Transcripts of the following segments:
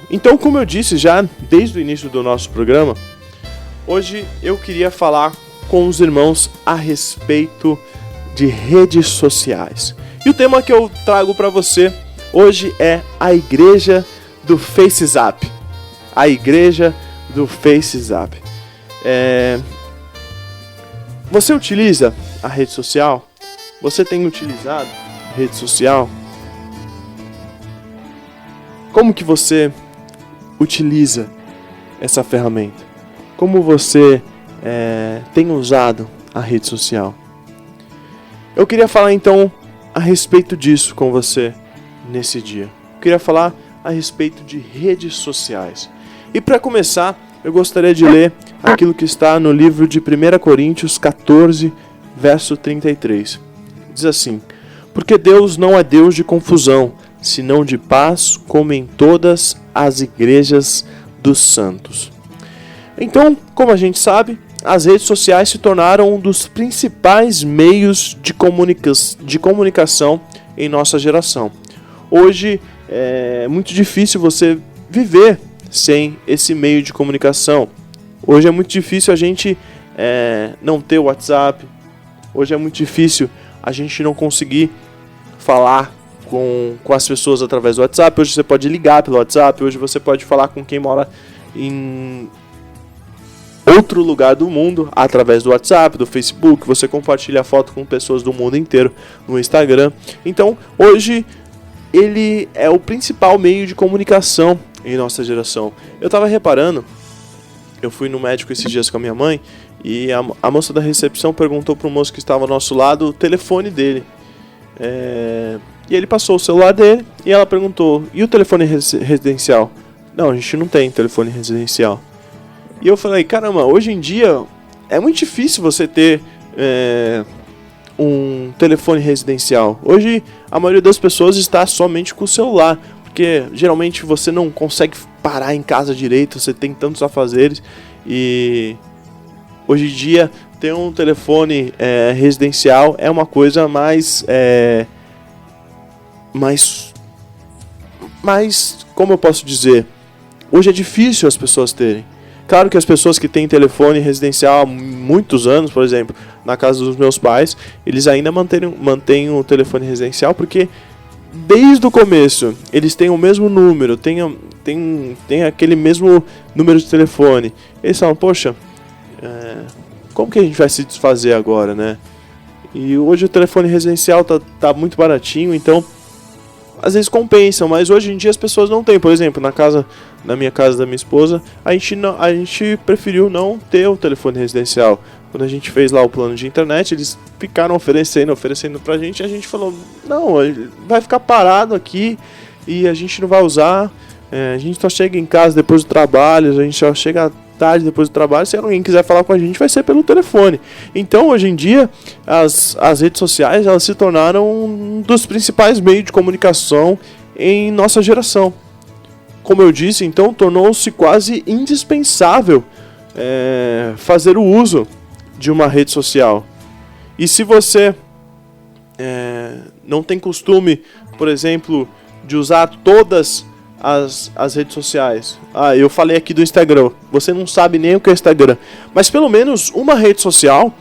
Então, como eu disse já desde o início do nosso programa, hoje eu queria falar com os irmãos a respeito de redes sociais. E o tema que eu trago para você hoje é a igreja do FaceZap. A igreja do FaceZap. Você utiliza a rede social? Você tem utilizado a rede social? Como que você utiliza essa ferramenta? Como você tem usado a rede social? Eu queria falar então a respeito disso com você nesse dia. Eu queria falar a respeito de redes sociais. E para começar, eu gostaria de ler aquilo que está no livro de 1 Coríntios 14, verso 33. Diz assim: porque Deus não é Deus de confusão, senão de paz, como em todas as igrejas dos santos. Então, como a gente sabe, as redes sociais se tornaram um dos principais meios de comunicação em nossa geração. Hoje é muito difícil você viver sem esse meio de comunicação. Hoje é muito difícil a gente não ter o WhatsApp. Hoje é muito difícil a gente não conseguir falar com as pessoas através do WhatsApp. Hoje você pode ligar pelo WhatsApp. Hoje você pode falar com quem mora em outro lugar do mundo através do WhatsApp, do Facebook. Você compartilha foto com pessoas do mundo inteiro no Instagram. Então, hoje ele é o principal meio de comunicação em nossa geração. Eu estava reparando, eu fui no médico esses dias com a minha mãe e a moça da recepção perguntou para o moço que estava ao nosso lado o telefone dele. E ele passou o celular dele e ela perguntou: e o telefone residencial? Não, a gente não tem telefone residencial. E eu falei: caramba, hoje em dia é muito difícil você ter um telefone residencial. Hoje a maioria das pessoas está somente com o celular, porque geralmente você não consegue parar em casa direito, você tem tantos afazeres. E hoje em dia ter um telefone residencial é uma coisa mais, como eu posso dizer, hoje é difícil as pessoas terem. Claro que as pessoas que têm telefone residencial há muitos anos, por exemplo, na casa dos meus pais, eles ainda mantêm o telefone residencial, porque desde o começo eles têm o mesmo número, tem aquele mesmo número de telefone. Eles falam: poxa, como que a gente vai se desfazer agora, né? E hoje o telefone residencial tá muito baratinho, então às vezes compensam, mas hoje em dia as pessoas não têm. Por exemplo, na minha casa da minha esposa, a gente preferiu não ter o telefone residencial. Quando a gente fez lá o plano de internet, eles ficaram oferecendo pra gente, e a gente falou: não, vai ficar parado aqui e a gente não vai usar. A gente só chega em casa depois do trabalho, a gente só chega tarde depois do trabalho. Se alguém quiser falar com a gente, vai ser pelo telefone. Então, hoje em dia, as redes sociais, elas se tornaram um dos principais meios de comunicação em nossa geração. Como eu disse, então, tornou-se quase indispensável fazer o uso de uma rede social. E se você não tem costume, por exemplo, de usar todas as redes sociais. Eu falei aqui do Instagram. Você não sabe nem o que é Instagram, mas pelo menos uma rede social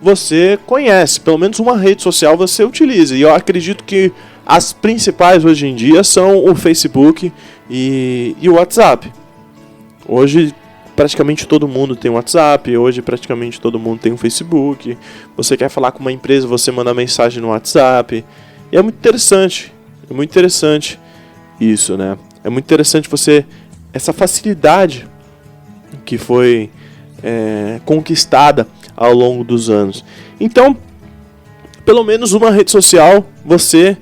você conhece. Pelo menos uma rede social você utiliza. E eu acredito que as principais hoje em dia são o Facebook e o WhatsApp. Hoje praticamente todo mundo tem WhatsApp. Hoje praticamente todo mundo tem um Facebook. Você quer falar com uma empresa, você manda mensagem no WhatsApp. E é muito interessante. É muito interessante isso, né? É muito interessante essa facilidade que foi conquistada ao longo dos anos. Então, pelo menos uma rede social você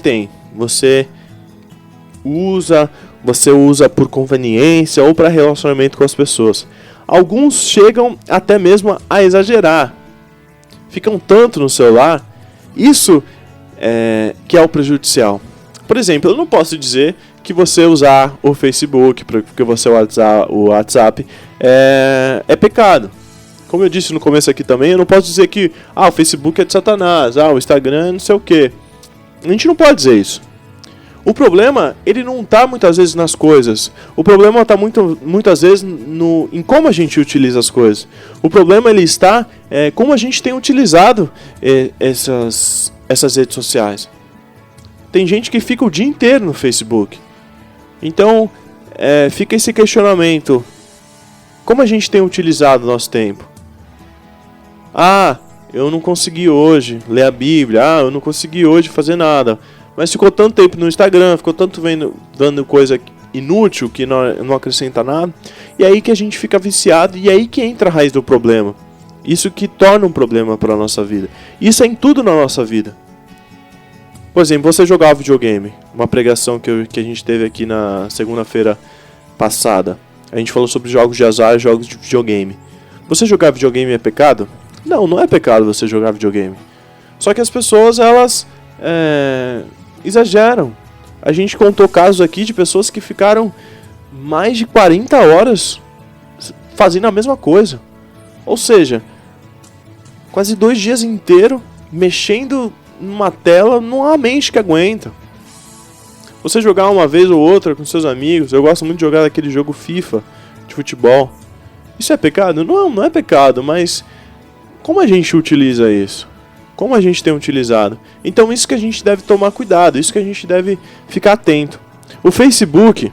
tem. Você usa por conveniência ou para relacionamento com as pessoas. Alguns chegam até mesmo a exagerar. Ficam tanto no celular. Isso que é o prejudicial. Por exemplo, eu não posso dizer que você usar o Facebook, porque você usar o WhatsApp é pecado. Como eu disse no começo aqui também, eu não posso dizer que o Facebook é de Satanás, o Instagram não sei o que. A gente não pode dizer isso. O problema, ele não está muitas vezes nas coisas. O problema está muitas vezes em como a gente utiliza as coisas. O problema ele está como a gente tem utilizado essas redes sociais. Tem gente que fica o dia inteiro no Facebook. Então, fica esse questionamento. Como a gente tem utilizado o nosso tempo? Eu não consegui hoje ler a Bíblia. Eu não consegui hoje fazer nada. Mas ficou tanto tempo no Instagram, ficou tanto dando coisa inútil que não acrescenta nada. E aí que a gente fica viciado, e aí que entra a raiz do problema. Isso que torna um problema para a nossa vida. Isso é em tudo na nossa vida. Por exemplo, você jogar videogame. Uma pregação que a gente teve aqui na segunda-feira passada. A gente falou sobre jogos de azar e jogos de videogame. Você jogar videogame é pecado? Não, não é pecado você jogar videogame. Só que as pessoas, elas exageram. A gente contou casos aqui de pessoas que ficaram mais de 40 horas fazendo a mesma coisa. Ou seja, quase 2 dias inteiros mexendo numa tela, não há mente que aguenta. Você jogar uma vez ou outra com seus amigos, eu gosto muito de jogar aquele jogo FIFA de futebol. Isso é pecado? Não, não é pecado, mas como a gente utiliza isso? Como a gente tem utilizado? Então isso que a gente deve tomar cuidado, isso que a gente deve ficar atento. O Facebook,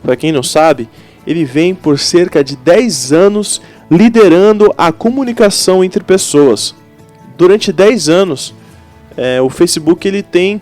para quem não sabe, ele vem por cerca de 10 anos liderando a comunicação entre pessoas. Durante 10 anos, o Facebook ele tem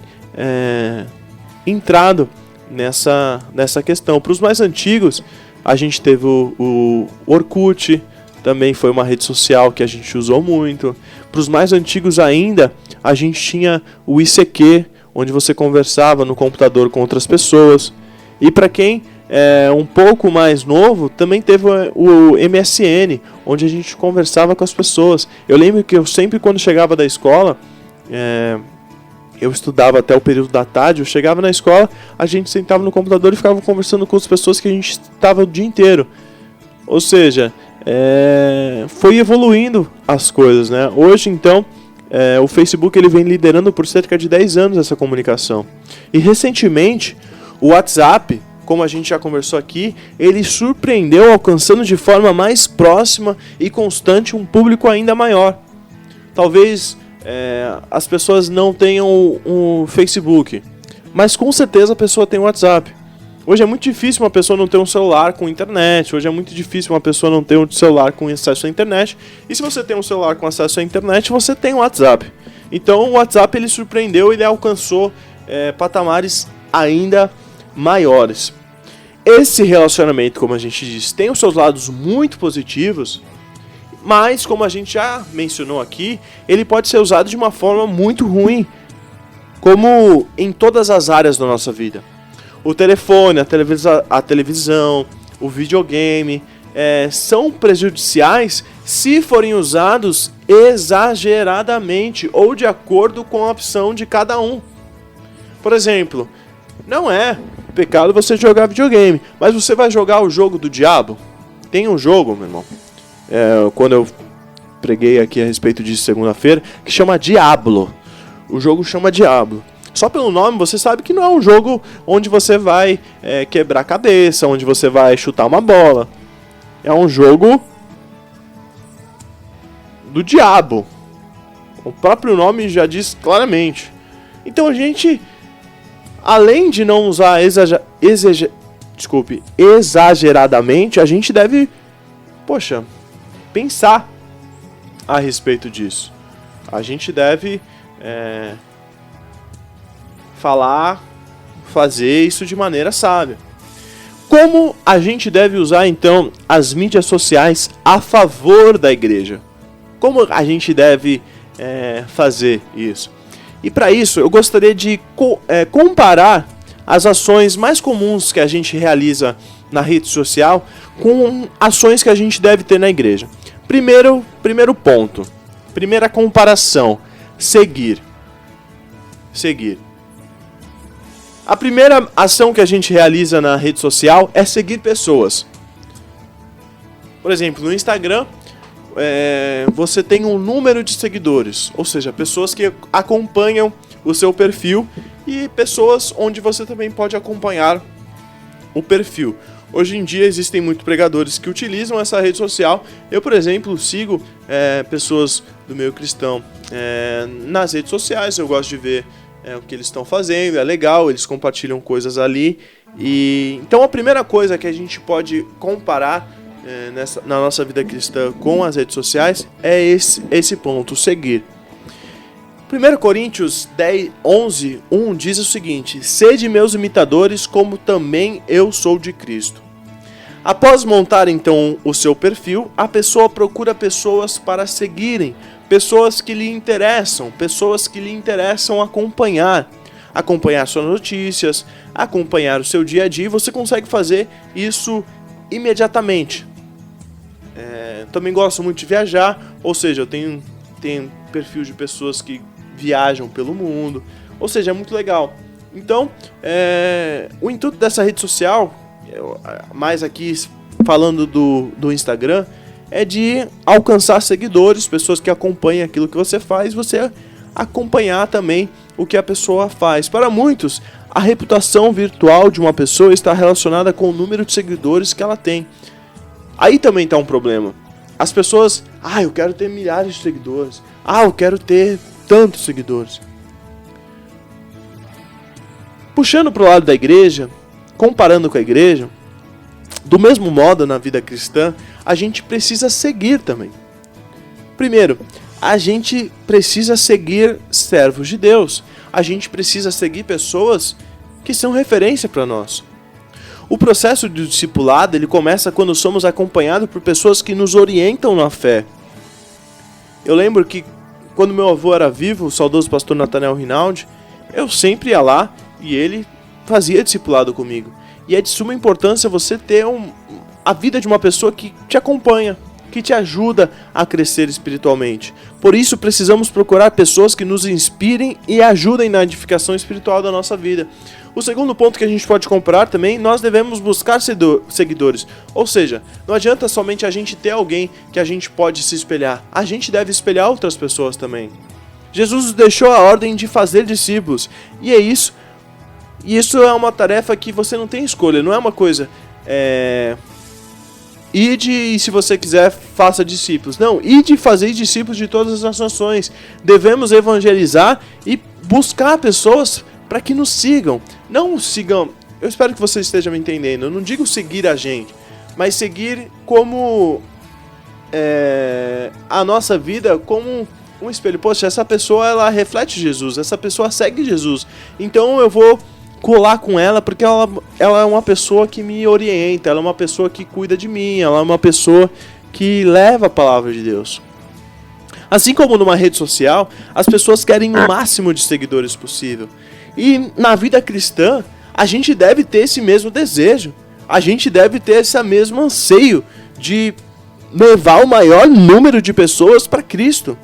entrado nessa questão. Para os mais antigos, a gente teve o Orkut, também foi uma rede social que a gente usou muito. Para os mais antigos ainda, a gente tinha o ICQ, onde você conversava no computador com outras pessoas. E para quem é um pouco mais novo, também teve o MSN, onde a gente conversava com as pessoas. Eu lembro que eu sempre, quando chegava da escola, eu estudava até o período da tarde, eu chegava na escola, a gente sentava no computador e ficava conversando com as pessoas que a gente estava o dia inteiro. Ou seja, foi evoluindo as coisas, né? Hoje, então, o Facebook ele vem liderando por cerca de 10 anos essa comunicação. E recentemente, o WhatsApp, como a gente já conversou aqui, ele surpreendeu alcançando de forma mais próxima e constante um público ainda maior. Talvez as pessoas não tenham um Facebook, mas com certeza a pessoa tem um WhatsApp. Hoje é muito difícil uma pessoa não ter um celular com internet. Hoje é muito difícil uma pessoa não ter um celular com acesso à internet. E se você tem um celular com acesso à internet, você tem um WhatsApp. Então o WhatsApp ele surpreendeu, ele alcançou patamares ainda maiores. Esse relacionamento, como a gente diz, tem os seus lados muito positivos, mas como a gente já mencionou aqui, ele pode ser usado de uma forma muito ruim, como em todas as áreas da nossa vida. O telefone, a televisão, o videogame são prejudiciais se forem usados exageradamente ou de acordo com a opção de cada um. Por exemplo, não é pecado você jogar videogame, mas você vai jogar o jogo do diabo? Tem um jogo, meu irmão, quando eu preguei aqui a respeito disso segunda-feira, que chama Diablo. O jogo chama Diablo. Só pelo nome você sabe que não é um jogo onde você vai quebrar a cabeça, onde você vai chutar uma bola. É um jogo do diabo. O próprio nome já diz claramente. Então a gente, além de não usar exageradamente, a gente deve, pensar a respeito disso. A gente deve fazer isso de maneira sábia. Como a gente deve usar então as mídias sociais a favor da igreja? Como a gente deve fazer isso? E para isso eu gostaria de comparar as ações mais comuns que a gente realiza na rede social com ações que a gente deve ter na igreja. Primeiro ponto, primeira comparação, seguir. A primeira ação que a gente realiza na rede social é seguir pessoas. Por exemplo, no Instagram, você tem um número de seguidores, ou seja, pessoas que acompanham o seu perfil e pessoas onde você também pode acompanhar o perfil. Hoje em dia existem muitos pregadores que utilizam essa rede social. Eu, por exemplo, sigo pessoas do meio cristão nas redes sociais. Eu gosto de ver o que eles estão fazendo, é legal, eles compartilham coisas ali. Então a primeira coisa que a gente pode comparar na nossa vida cristã com as redes sociais é esse ponto, seguir. 1 Coríntios 11:1 diz o seguinte: sede meus imitadores, como também eu sou de Cristo. Após montar então o seu perfil, a pessoa procura pessoas para seguirem, pessoas que lhe interessam acompanhar suas notícias, acompanhar o seu dia a dia, e você consegue fazer isso imediatamente. Também gosto muito de viajar, ou seja, eu tenho perfil de pessoas que viajam pelo mundo, ou seja, é muito legal. Então, o intuito dessa rede social, mais aqui falando do Instagram, é de alcançar seguidores, pessoas que acompanham aquilo que você faz, você acompanhar também o que a pessoa faz. Para muitos, a reputação virtual de uma pessoa está relacionada com o número de seguidores que ela tem. Aí também está um problema. As pessoas, eu quero ter milhares de seguidores, eu quero ter tantos seguidores. Puxando para o lado da igreja, comparando com a igreja, do mesmo modo na vida cristã, a gente precisa seguir também. Primeiro, a gente precisa seguir servos de Deus. A gente precisa seguir pessoas que são referência para nós. O processo de discipulado, ele começa quando somos acompanhados por pessoas que nos orientam na fé. Eu lembro que quando meu avô era vivo, o saudoso pastor Nathanael Rinaldi, eu sempre ia lá e ele fazia discipulado comigo. E é de suma importância você ter a vida de uma pessoa que te acompanha, que te ajuda a crescer espiritualmente. Por isso precisamos procurar pessoas que nos inspirem e ajudem na edificação espiritual da nossa vida. O segundo ponto que a gente pode comparar também, nós devemos buscar seguidores. Ou seja, não adianta somente a gente ter alguém que a gente pode se espelhar. A gente deve espelhar outras pessoas também. Jesus nos deixou a ordem de fazer discípulos. E é isso. E isso é uma tarefa que você não tem escolha. Não é uma coisa... Ide e se você quiser, faça discípulos. Não, ide fazer discípulos de todas as nações. Devemos evangelizar e buscar pessoas para que nos sigam. Não sigam, eu espero que você esteja me entendendo. Eu não digo seguir a gente, mas seguir como a nossa vida como um espelho. Poxa, essa pessoa ela reflete Jesus, essa pessoa segue Jesus. Então eu vou colar com ela porque ela é uma pessoa que me orienta, ela é uma pessoa que cuida de mim, ela é uma pessoa que leva a palavra de Deus. Assim como numa rede social, as pessoas querem o máximo de seguidores possível. E na vida cristã, a gente deve ter esse mesmo desejo. A gente deve ter esse mesmo anseio de levar o maior número de pessoas para Cristo.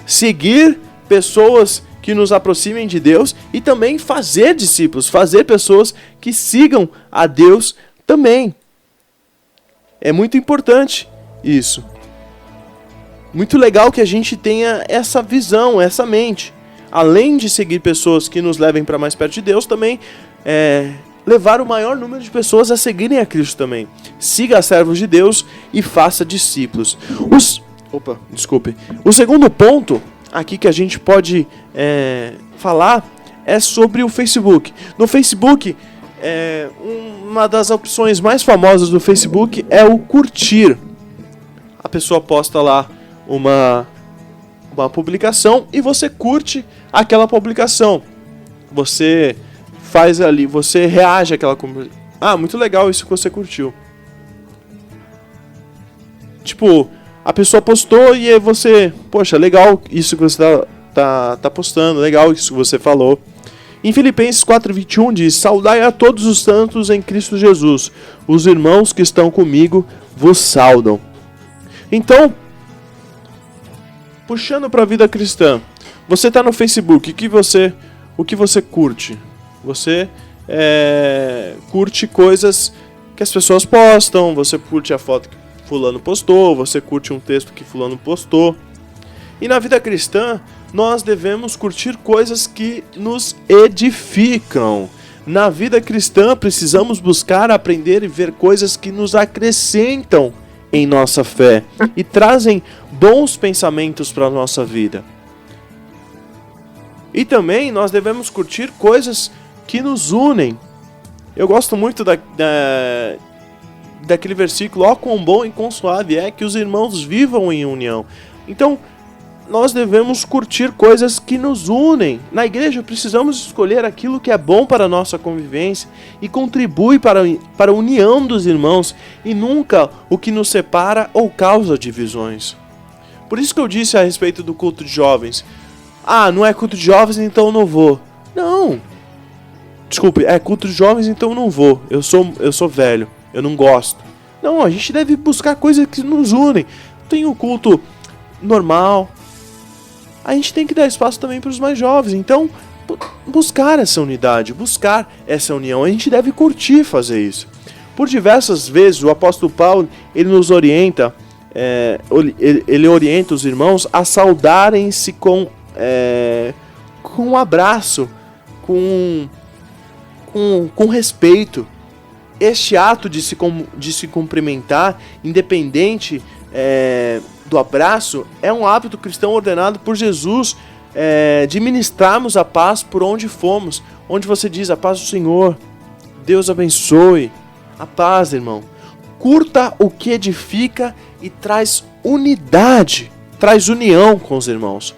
Seguir pessoas que nos aproximem de Deus e também fazer discípulos, fazer pessoas que sigam a Deus também. É muito importante isso. Muito legal que a gente tenha essa visão, essa mente. Além de seguir pessoas que nos levem para mais perto de Deus, também levar o maior número de pessoas a seguirem a Cristo também. Siga servos de Deus e faça discípulos. O segundo ponto aqui que a gente pode falar é sobre o Facebook. No Facebook, uma das opções mais famosas do Facebook é o curtir. A pessoa posta lá uma publicação e você curte aquela publicação. Você faz ali, você reage àquela publicação. Muito legal isso que você curtiu. Tipo, a pessoa postou e aí você... Poxa, legal isso que você tá postando, legal isso que você falou. Em Filipenses 4:21 diz: saudai a todos os santos em Cristo Jesus. Os irmãos que estão comigo vos saudam. Então, puxando para a vida cristã, você está no Facebook, o que você curte? Você curte coisas que as pessoas postam, você curte a foto que fulano postou, você curte um texto que fulano postou. E na vida cristã, nós devemos curtir coisas que nos edificam. Na vida cristã, precisamos buscar, aprender e ver coisas que nos acrescentam em nossa fé e trazem bons pensamentos para a nossa vida. E também nós devemos curtir coisas que nos unem. Eu gosto muito daquele versículo: ó, quão bom e quão suave é que os irmãos vivam em união. Então, nós devemos curtir coisas que nos unem. Na igreja, precisamos escolher aquilo que é bom para a nossa convivência e contribui para a união dos irmãos, e nunca o que nos separa ou causa divisões. Por isso que eu disse a respeito do culto de jovens: ah, não é culto de jovens, então eu não vou. Não. Desculpe, é culto de jovens, então eu não vou. Eu sou velho, eu não gosto. Não, a gente deve buscar coisas que nos unem. Tem o culto normal. A gente tem que dar espaço também para os mais jovens. Então, buscar essa unidade, buscar essa união. A gente deve curtir fazer isso. Por diversas vezes, o apóstolo Paulo, ele nos orienta, ele orienta os irmãos a saudarem-se com um abraço, com respeito. Este ato de se cumprimentar, independente do abraço, é um hábito cristão ordenado por Jesus, de ministrarmos a paz por onde fomos. Onde você diz: a paz do Senhor, Deus abençoe. A paz, irmão. Curta o que edifica e traz unidade, traz união com os irmãos.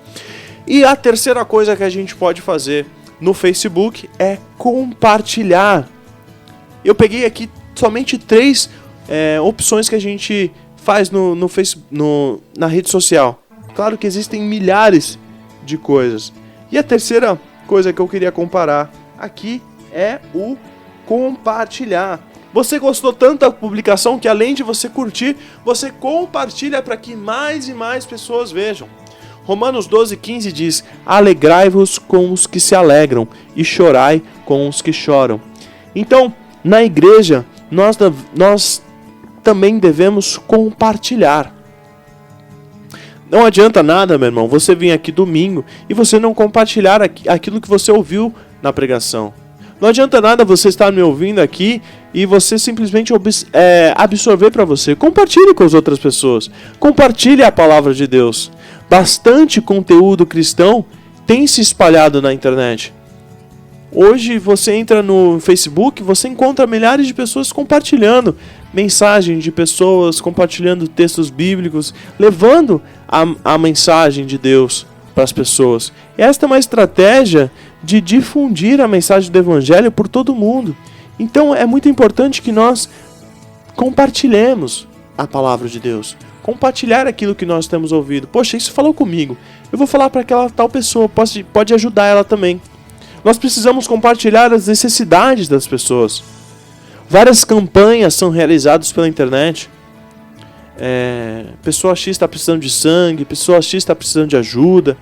E a terceira coisa que a gente pode fazer no Facebook é compartilhar. Eu peguei aqui somente 3 opções que a gente faz no Facebook, na rede social. Claro que existem milhares de coisas. E a terceira coisa que eu queria comparar aqui é o compartilhar. Você gostou tanto da publicação que, além de você curtir, você compartilha para que mais e mais pessoas vejam. Romanos 12,15 diz: alegrai-vos com os que se alegram e chorai com os que choram. Então, na igreja, nós também devemos compartilhar. Não adianta nada, meu irmão, você vir aqui domingo e você não compartilhar aquilo que você ouviu na pregação. Não adianta nada você estar me ouvindo aqui e você simplesmente absorver para você. Compartilhe com as outras pessoas. Compartilhe a palavra de Deus. Bastante conteúdo cristão tem se espalhado na internet. Hoje você entra no Facebook, você encontra milhares de pessoas compartilhando mensagens de pessoas, compartilhando textos bíblicos, levando a mensagem de Deus para as pessoas. Esta é uma estratégia de difundir a mensagem do Evangelho por todo mundo. Então é muito importante que nós compartilhemos a palavra de Deus. Compartilhar aquilo que nós temos ouvido. Poxa, isso falou comigo. Eu vou falar para aquela tal pessoa, pode ajudar ela também. Nós precisamos compartilhar as necessidades das pessoas. Várias campanhas são realizadas pela internet. Pessoa X está precisando de sangue, pessoa X está precisando de ajuda.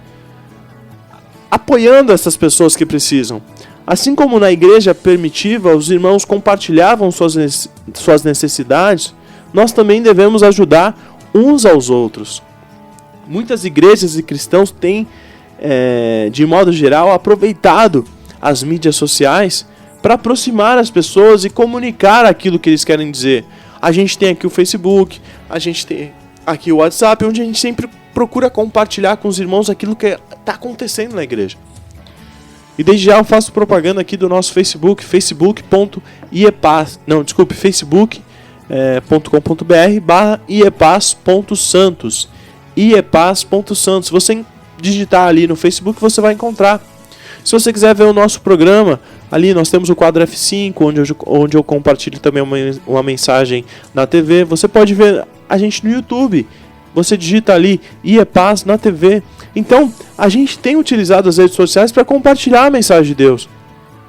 Apoiando essas pessoas que precisam. Assim como na igreja primitiva os irmãos compartilhavam suas necessidades, nós também devemos ajudar uns aos outros. Muitas igrejas e cristãos têm, de modo geral, aproveitado as mídias sociais para aproximar as pessoas e comunicar aquilo que eles querem dizer. A gente tem aqui o Facebook, a gente tem aqui o WhatsApp, onde a gente sempre procura compartilhar com os irmãos aquilo que está acontecendo na igreja. E desde já eu faço propaganda aqui do nosso Facebook, facebook.com.br/iepaz.santos, iepaz.santos. Se você digitar ali no Facebook, você vai encontrar. Se você quiser ver o nosso programa, ali nós temos o quadro F5, onde eu compartilho também uma mensagem na TV. Você pode ver a gente no YouTube. Você digita ali iepaz na TV. Então, a gente tem utilizado as redes sociais para compartilhar a mensagem de Deus.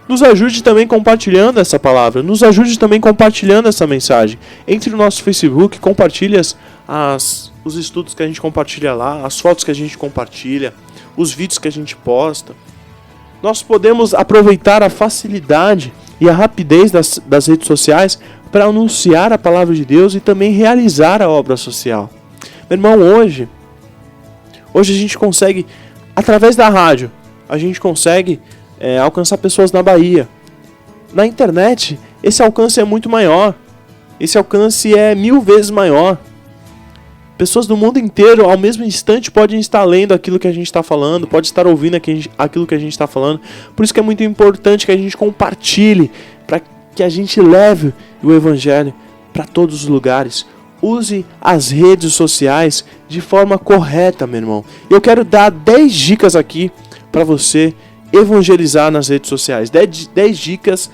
Nos ajude também compartilhando essa palavra. Nos ajude também compartilhando essa mensagem. Entre no nosso Facebook, compartilhe os estudos que a gente compartilha lá, as fotos que a gente compartilha, os vídeos que a gente posta. Nós podemos aproveitar a facilidade e a rapidez das redes sociais para anunciar a palavra de Deus e também realizar a obra social. Meu irmão, hoje a gente consegue Através da rádio, a gente consegue alcançar pessoas na Bahia. Na internet, esse alcance é muito maior. Esse alcance é 1000 vezes maior. Pessoas do mundo inteiro, ao mesmo instante, podem estar lendo aquilo que a gente está falando, podem estar ouvindo aquilo que a gente está falando. Por isso que é muito importante que a gente compartilhe, para que a gente leve o Evangelho para todos os lugares. Use as redes sociais de forma correta, meu irmão. Eu quero dar 10 dicas aqui para você evangelizar nas redes sociais. 10 dicas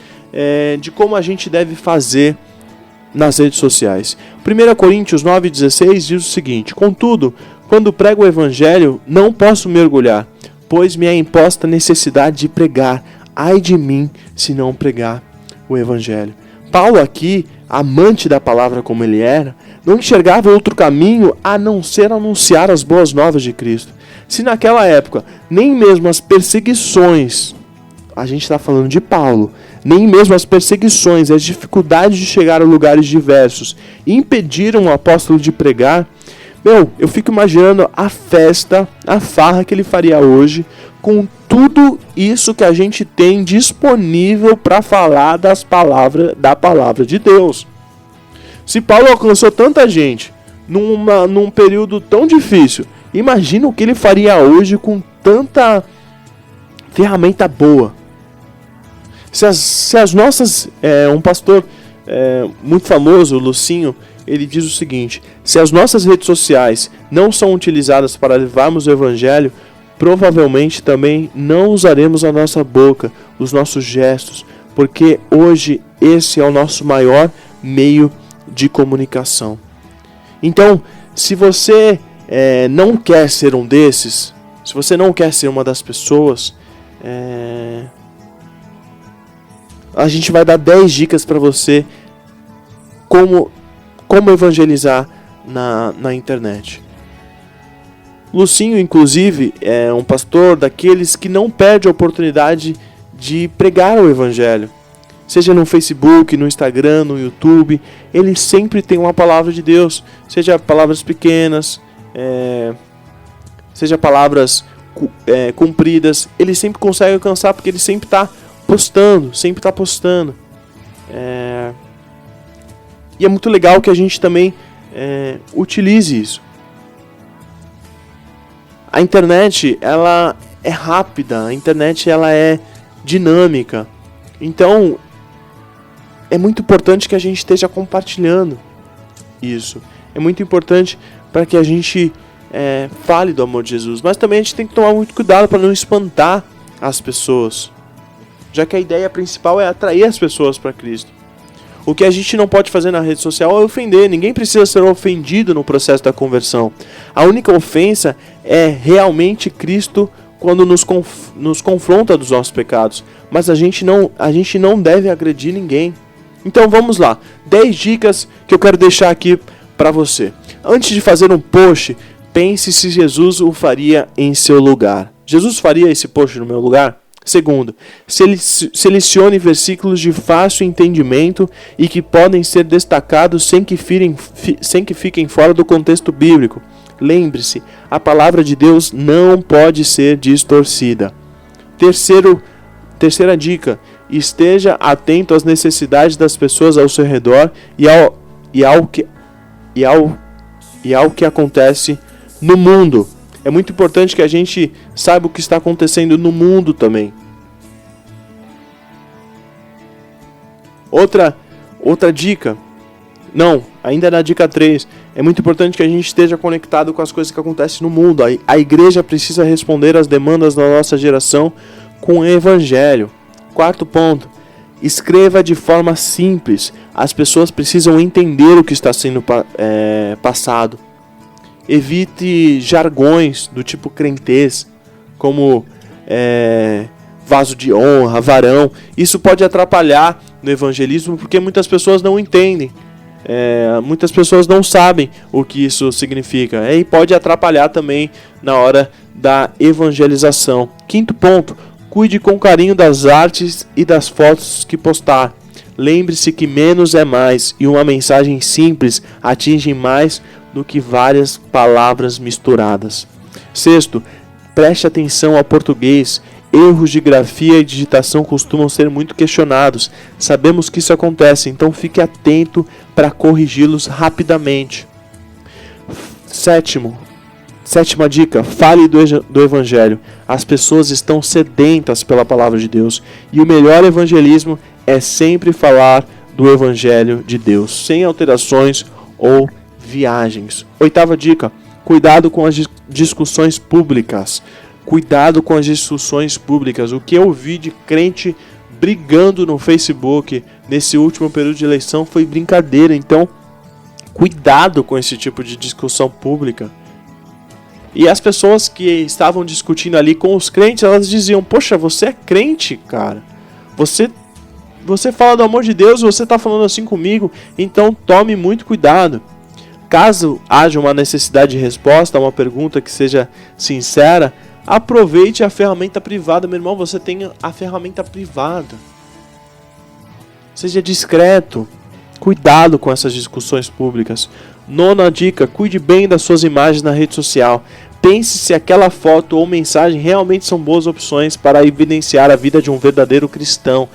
de como a gente deve fazer nas redes sociais. 1 Coríntios 9,16 diz o seguinte: contudo, quando prego o Evangelho, não posso mergulhar, pois me é imposta a necessidade de pregar. Ai de mim, se não pregar o Evangelho. Paulo aqui, amante da palavra como ele era, não enxergava outro caminho a não ser anunciar as boas novas de Cristo. Se naquela época, nem mesmo as perseguições, a gente está falando de Paulo, nem mesmo as perseguições, as dificuldades de chegar a lugares diversos impediram o apóstolo de pregar, eu fico imaginando a festa, a farra que ele faria hoje, com tudo isso que a gente tem disponível para falar da palavra de Deus. Se Paulo alcançou tanta gente num período tão difícil, imagina o que ele faria hoje com tanta ferramenta boa. Se as nossas... um pastor muito famoso, o Lucinho, ele diz o seguinte: se as nossas redes sociais não são utilizadas para levarmos o Evangelho, provavelmente também não usaremos a nossa boca, os nossos gestos, porque hoje esse é o nosso maior meio de comunicação. Então, se você não quer ser um desses, se você não quer ser uma das pessoas, a gente vai dar 10 dicas para você como evangelizar na internet. Lucinho, inclusive, é um pastor daqueles que não perde a oportunidade de pregar o Evangelho. Seja no Facebook, no Instagram, no YouTube, ele sempre tem uma palavra de Deus. Seja palavras pequenas, seja palavras compridas, ele sempre consegue alcançar porque ele sempre está postando, E é muito legal que a gente também utilize isso. A internet, ela é rápida, a internet ela é dinâmica. Então, é muito importante que a gente esteja compartilhando isso. É muito importante para que a gente fale do amor de Jesus. Mas também a gente tem que tomar muito cuidado para não espantar as pessoas, já que a ideia principal é atrair as pessoas para Cristo. O que a gente não pode fazer na rede social é ofender. Ninguém precisa ser ofendido no processo da conversão. A única ofensa é realmente Cristo quando nos confronta dos nossos pecados. Mas a gente não deve agredir ninguém. Então vamos lá. 10 dicas que eu quero deixar aqui para você. Antes de fazer um post, pense se Jesus o faria em seu lugar. Jesus faria esse post no meu lugar? Segundo, selecione versículos de fácil entendimento e que podem ser destacados sem que fiquem fora do contexto bíblico. Lembre-se, a palavra de Deus não pode ser distorcida. Terceira dica, esteja atento às necessidades das pessoas ao seu redor e ao que acontece no mundo. É muito importante que a gente saiba o que está acontecendo no mundo também. Outra dica, ainda na dica 3, é muito importante que a gente esteja conectado com as coisas que acontecem no mundo. A igreja precisa responder às demandas da nossa geração com o Evangelho. 4º ponto, escreva de forma simples. As pessoas precisam entender o que está sendo passado. Evite jargões do tipo crentez, como vaso de honra, varão. Isso pode atrapalhar no evangelismo porque muitas pessoas não entendem. Muitas pessoas não sabem o que isso significa. E pode atrapalhar também na hora da evangelização. 5º ponto, cuide com carinho das artes e das fotos que postar. Lembre-se que menos é mais e uma mensagem simples atinge mais do que várias palavras misturadas. 6º, Preste atenção ao português. Erros de grafia e digitação costumam ser muito questionados. Sabemos que isso acontece, então fique atento para corrigi-los rapidamente. Sétima dica, fale do Evangelho. As pessoas estão sedentas pela palavra de Deus. E o melhor evangelismo é sempre falar do Evangelho de Deus, sem alterações ou viagens. 8ª dica, cuidado com as discussões públicas. Cuidado com as discussões públicas. O que eu vi de crente brigando no Facebook nesse último período de eleição foi brincadeira. Então, cuidado com esse tipo de discussão pública. E as pessoas que estavam discutindo ali com os crentes, elas diziam: poxa, você é crente, cara. Você fala do amor de Deus, você está falando assim comigo, então tome muito cuidado. Caso haja uma necessidade de resposta a uma pergunta que seja sincera, aproveite a ferramenta privada. Meu irmão, você tem a ferramenta privada. Seja discreto. Cuidado com essas discussões públicas. 9ª dica, cuide bem das suas imagens na rede social. Pense se aquela foto ou mensagem realmente são boas opções para evidenciar a vida de um verdadeiro cristão.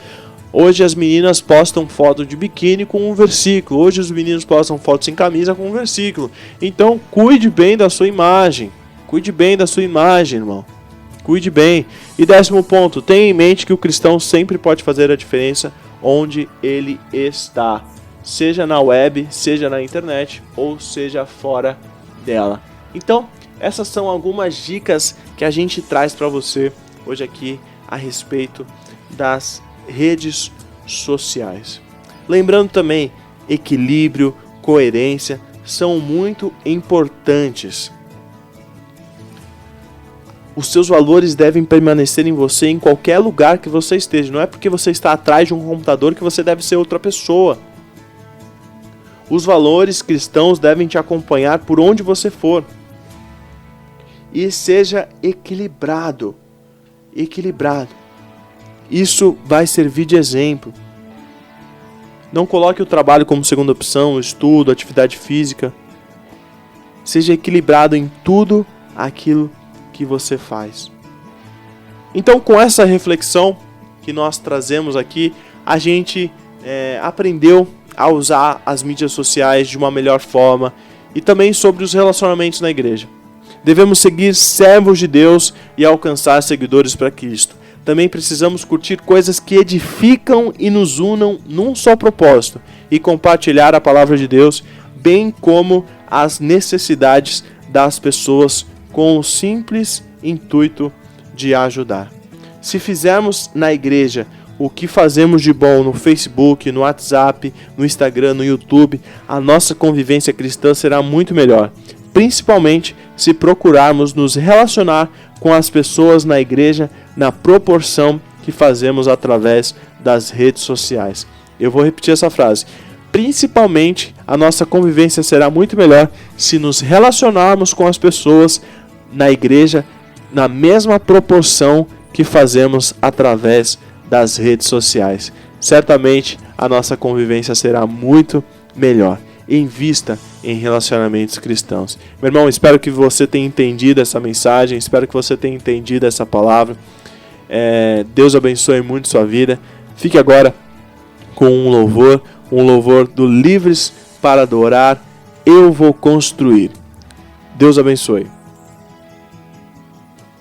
Hoje as meninas postam foto de biquíni com um versículo. Hoje os meninos postam fotos sem camisa com um versículo. Então cuide bem da sua imagem. Cuide bem da sua imagem, irmão. Cuide bem. E 10º ponto, tenha em mente que o cristão sempre pode fazer a diferença onde ele está. Seja na web, seja na internet ou seja fora dela. Então, essas são algumas dicas que a gente traz para você hoje aqui a respeito das redes sociais. Lembrando também, equilíbrio, coerência são muito importantes. Os seus valores devem permanecer em você em qualquer lugar que você esteja. Não é porque você está atrás de um computador que você deve ser outra pessoa. Os valores cristãos devem te acompanhar por onde você for. E seja equilibrado. Equilibrado. Isso vai servir de exemplo. Não coloque o trabalho como segunda opção, o estudo, a atividade física. Seja equilibrado em tudo aquilo que você faz. Então, com essa reflexão que nós trazemos aqui, a gente aprendeu a usar as mídias sociais de uma melhor forma e também sobre os relacionamentos na igreja. Devemos seguir servos de Deus e alcançar seguidores para Cristo. Também precisamos curtir coisas que edificam e nos unam num só propósito e compartilhar a palavra de Deus, bem como as necessidades das pessoas com o simples intuito de ajudar. Se fizermos na igreja o que fazemos de bom no Facebook, no WhatsApp, no Instagram, no YouTube, a nossa convivência cristã será muito melhor, principalmente se procurarmos nos relacionar com as pessoas na igreja na proporção que fazemos através das redes sociais. Eu vou repetir essa frase. Principalmente, a nossa convivência será muito melhor se nos relacionarmos com as pessoas na igreja na mesma proporção que fazemos através das redes sociais. Certamente a nossa convivência será muito melhor. Invista em relacionamentos cristãos. Meu irmão, espero que você tenha entendido essa mensagem, espero que você tenha entendido essa palavra. Deus abençoe muito sua vida. Fique agora com um louvor do Livres para Adorar, Eu Vou Construir. Deus abençoe.